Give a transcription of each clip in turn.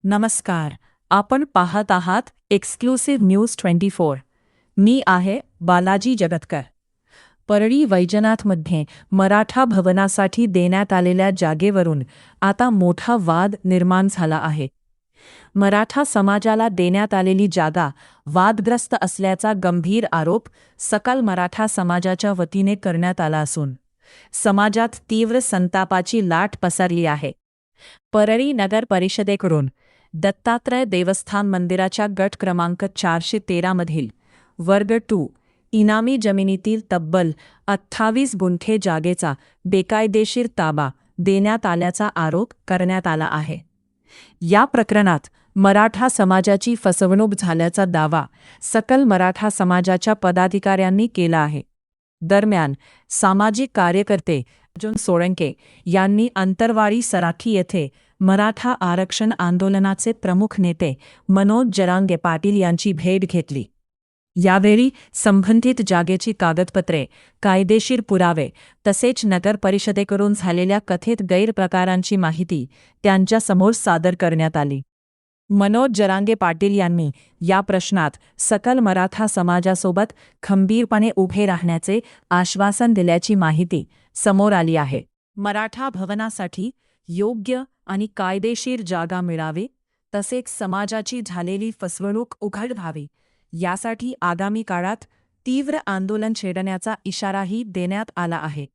नमस्कार. आपण पाहत आहात एक्सक्लुसिव्ह न्यूज 24. मी आहे बालाजी जगतकर. परळी वैजनाथमध्ये मराठा भवनासाठी देण्यात आलेल्या जागेवरून आता मोठा वाद निर्माण झाला आहे. मराठा समाजाला देण्यात आलेली जागा वादग्रस्त असल्याचा गंभीर आरोप सकल मराठा समाजाच्या वतीने करण्यात आला असून समाजात तीव्र संतापाची लाट पसरली आहे. परळी नगर परिषदेकडून दत्तात्रय देवस्थान मंदिराच्या गट क्रमांक 413 मधील वर्ग 2 इनामी जमिनीतील तब्बल 28 गुंठे जागेचा बेकायदेशीर ताबा देण्यात आल्याचा आरोप करण्यात आला आहे. या प्रकरणात मराठा समाजाची फसवणूक झाल्याचा दावा सकल मराठा समाजाच्या पदाधिकाऱ्यांनी केला आहे. दरम्यान सामाजिक कार्यकर्ते अर्जुन सोळंके यांनी अंतरवाडी सराठी येथे मराठा आरक्षण आंदोलनाचे प्रमुख नेते मनोज जरांगे पाटील यांची भेट घेतली. यावेळी संबंधित जागेची कागदपत्रे, कायदेशीर पुरावे तसेच नगर परिषदेकडून झालेल्या कथित गैरप्रकारांची माहिती त्यांच्यासमोर सादर करण्यात आली. मनोज जरांगे पाटील यांनी या प्रश्नात सकल मराठा समाजासोबत खंबीरपणे उभे राहण्याचे आश्वासन दिल्याची माहिती समोर आली आहे. मराठा भवनासाठी योग्य आणि कायदेशीर जागा मिळावी तसेच समाजाची झालेली फसवणूक उघड व्हावी यासाठी आगामी काळात तीव्र आंदोलन छेडण्याचा इशाराही देण्यात आला आहे.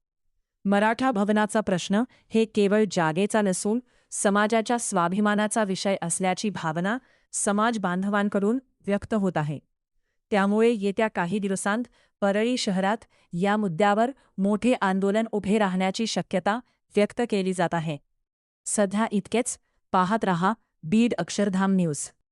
मराठा भवनाचा प्रश्न हे केवळ जागेचा नसून समाजाच्या स्वाभिमानाचा विषय असल्याची भावना समाज बांधवांकडून व्यक्त होत आहे. त्यामुळे येत्या काही दिवसांत परळी शहरात या मुद्द्यावर मोठे आंदोलन उभे राहण्याची शक्यता व्यक्त केली जात आहे. सध्या इतकेच. पाहत रहा बीड अक्षरधाम न्यूज.